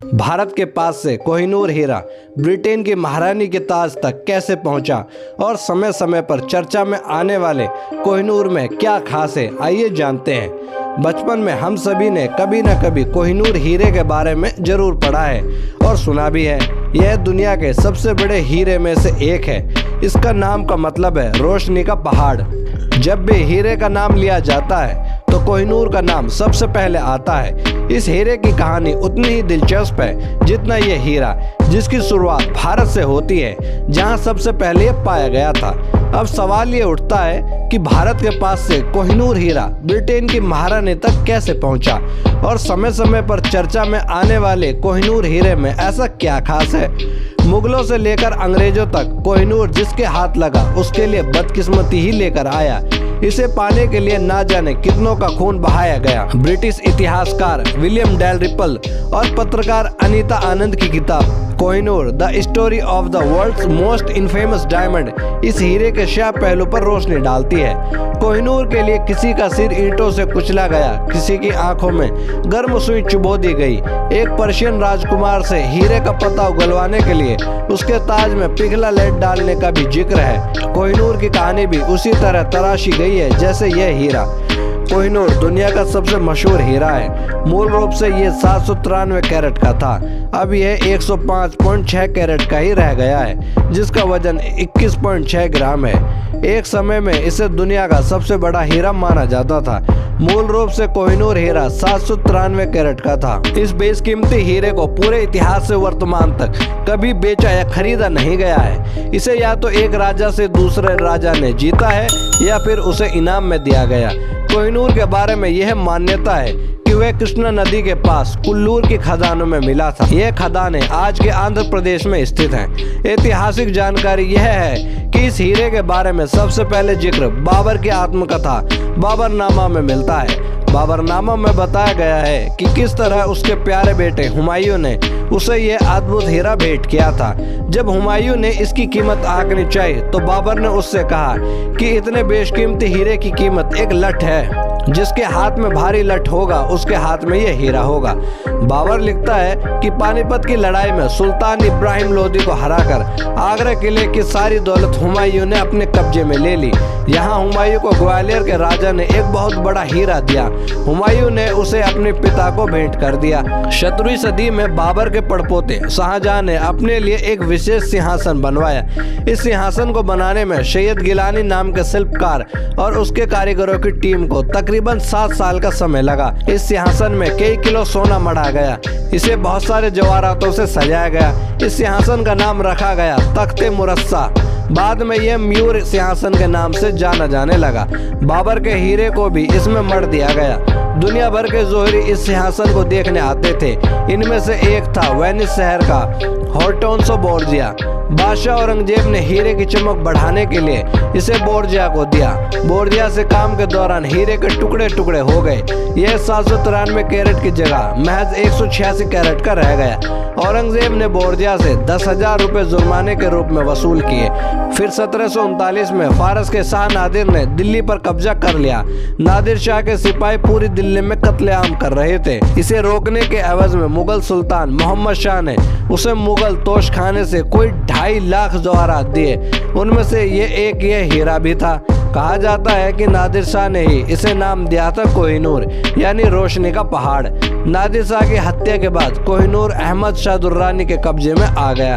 भारत के पास से कोहिनूर हीरा ब्रिटेन की महारानी के ताज तक कैसे पहुंचा और समय समय पर चर्चा में आने वाले कोहिनूर में क्या खास है, आइए जानते हैं। बचपन में हम सभी ने कभी न कभी कोहिनूर हीरे के बारे में जरूर पढ़ा है और सुना भी है। यह दुनिया के सबसे बड़े हीरे में से एक है। इसका नाम का मतलब है रोशनी का पहाड़। जब भी हीरे का नाम लिया जाता है तो कोहिनूर का नाम सबसे पहले आता है। इस हीरे की कहानी उतनी ही दिलचस्प है जितना यह हीरा, जिसकी शुरुआत भारत से होती है, जहां सबसे पहले यह पाया गया था। अब सवाल ये उठता है कि भारत के पास से कोहिनूर हीरा ब्रिटेन की महारानी तक कैसे पहुंचा और समय समय पर चर्चा में आने वाले कोहिनूर हीरे में ऐसा क्या खास है। मुगलों से लेकर अंग्रेजों तक कोहिनूर जिसके हाथ लगा उसके लिए बदकिस्मती ही लेकर आया। इसे पाने के लिए ना जाने कितनों का खून बहाया गया। ब्रिटिश इतिहासकार विलियम डैलरिपल और पत्रकार अनीता आनंद की किताब Kohinoor the story of the world's most infamous diamond इस हीरे के शाह पहलू पर रोशनी डालती है। कोहिनूर के लिए किसी का सिर ईंटों से कुचला गया, किसी की आंखों में गर्म सुई चुभो दी गई। एक पर्शियन राजकुमार से हीरे का पता उगलवाने के लिए उसके ताज में पिघला लेड डालने का भी जिक्र है। कोहिनूर की कहानी भी उसी तरह तराशी गई है जैसे यह हीरा। कोहिनूर दुनिया का सबसे मशहूर हीरा है। मूल रूप से ये 793 कैरेट का था, अब यह 105.6 कैरेट का ही रह गया है, जिसका वजन 21.6 ग्राम है। एक समय में इसे दुनिया का सबसे बड़ा हीरा माना जाता था। मूल रूप से कोहिनूर हीरा 793 कैरेट का था। इस बेशकीमती हीरे को पूरे इतिहास से वर्तमान तक कभी बेचा या खरीदा नहीं गया है। इसे या तो एक राजा से दूसरे राजा ने जीता है या फिर उसे इनाम में दिया गया। कोहिनूर के बारे में यह मान्यता है कि वह कृष्णा नदी के पास कुल्लूर की खदानों में मिला था। यह खदानें आज के आंध्र प्रदेश में स्थित हैं। ऐतिहासिक जानकारी यह है कि इस हीरे के बारे में सबसे पहले जिक्र बाबर की आत्मकथा बाबरनामा में मिलता है। बाबरनामा में बताया गया है कि किस तरह उसके प्यारे बेटे हुमायूं ने उसे यह अद्भुत हीरा भेंट किया था। जब हुमायूं ने इसकी कीमत आंकनी चाहिए तो बाबर ने उससे कहा कि इतने बेशकीमती हीरे की कीमत एक लठ है। जिसके हाथ में भारी लठ होगा उसके हाथ में यह हीरा होगा। बाबर लिखता है कि पानीपत की लड़ाई में सुल्तान इब्राहिम लोदी को हराकर आगरा किले की सारी दौलत हुमायूं ने अपने कब्जे में ले ली। यहाँ हुमायूं को ग्वालियर के राजा ने एक बहुत बड़ा हीरा दिया। हुमायूं ने उसे अपने पिता को भेंट कर दिया। 17वीं सदी में बाबर के पड़पोते शाहजहां ने अपने लिए एक विशेष सिंहासन बनवाया। इस सिंहासन को बनाने में सैयद गिलानी नाम के शिल्पकार और उसके कारीगरों की टीम को तकरीबन 7 साल का समय लगा। इस सिंहासन में कई किलो सोना मढ़ा गया। इसे बहुत सारे जवाहरातों से सजाया गया। इस सिंहासन का नाम रखा गया तख्ते मुरस्सा। बाद में यह मयूर सिंहासन के नाम से जाना जाने लगा। बाबर के हीरे को भी इसमें मढ़ दिया गया। दुनिया भर के जोहरी इस सिंहासन को देखने आते थे। इनमें से एक था वेनिस शहर का हॉर्टेंसो बोर्जिया। बादशाह औरंगजेब ने हीरे की चमक बढ़ाने के लिए इसे बोर्जिया को दिया। बोर्जिया से काम के दौरान हीरे के टुकड़े टुकड़े हो गए। यह 793 कैरेट की जगह महज 186 कैरेट का रह गया। औरंगजेब ने बोर्जिया से 10,000 रुपए जुर्माने के रूप में वसूल किए। फिर 1739 में फारस के शाह नादिर ने दिल्ली पर कब्जा कर लिया। नादिर शाह के सिपाही पूरी दिल्ली में कत्लेआम कर रहे थे। इसे रोकने के एवज में मुगल सुल्तान मोहम्मद शाह ने उसे मुगल तोशखाने से कोई 2.5 लाख जवाहरात दिए। उनमें से यह हीरा भी था। कहा जाता है कि नादिर शाह ने ही इसे नाम दिया था कोहिनूर, यानी रोशनी का पहाड़। नादिर शाह की हत्या के बाद कोहिनूर अहमद शाह दुर्रानी के कब्जे में आ गया।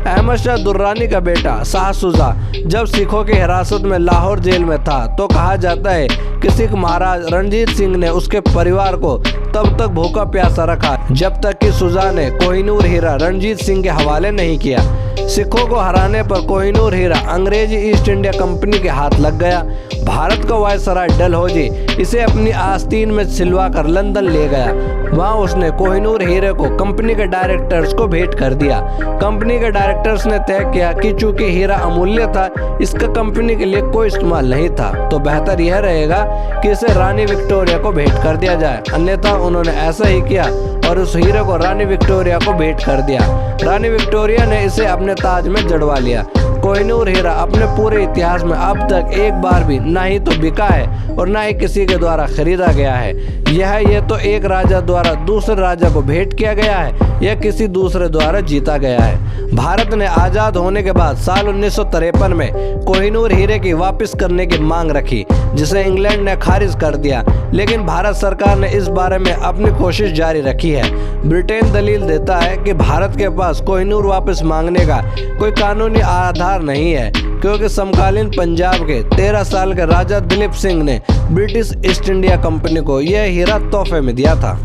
अहमद शाह दुर्रानी का बेटा शाह शुजा जब सिखों की हिरासत में लाहौर जेल में था तो कहा जाता है कि सिख महाराज रणजीत सिंह ने उसके परिवार को तब तक भूखा प्यासा रखा जब तक कि शुजा ने कोहिनूर हीरा रणजीत सिंह के हवाले नहीं किया। सिखों को हराने पर कोहिनूर हीरा अंग्रेजी ईस्ट इंडिया कंपनी के हाथ लग गया। भारत का वायसराय डलहौजी इसे अपनी आस्तीन में सिलवा कर लंदन ले गया। वहाँ उसने कोहिनूर हीरे को कंपनी के डायरेक्टर्स को भेंट कर दिया। कंपनी के डायरेक्टर्स ने तय किया कि चूंकि हीरा अमूल्य था, इसका कंपनी के लिए कोई इस्तेमाल नहीं था, तो बेहतर यह रहेगा कि इसे रानी विक्टोरिया को भेंट कर दिया जाए। अन्यथा उन्होंने ऐसा ही किया और उस हीरे को रानी विक्टोरिया को भेंट कर दिया। रानी विक्टोरिया ने इसे अपने ताज में जड़वा लिया। कोहिनूर हीरा अपने पूरे इतिहास में अब तक एक बार भी ना ही तो बिका है और ना ही किसी के द्वारा खरीदा गया है। यह तो एक राजा द्वारा दूसरे राजा को भेंट किया गया है या किसी दूसरे द्वारा जीता गया है। भारत ने आज़ाद होने के बाद साल 1953 में कोहिनूर हीरे की वापस करने की मांग रखी, जिसे इंग्लैंड ने खारिज कर दिया, लेकिन भारत सरकार ने इस बारे में अपनी कोशिश जारी रखी है। ब्रिटेन दलील देता है कि भारत के पास कोहिनूर वापस मांगने का कोई कानूनी आधार नहीं है, क्योंकि समकालीन पंजाब के 13 साल के राजा दिलीप सिंह ने ब्रिटिश ईस्ट इंडिया कंपनी को यह हीरा तोहफे में दिया था।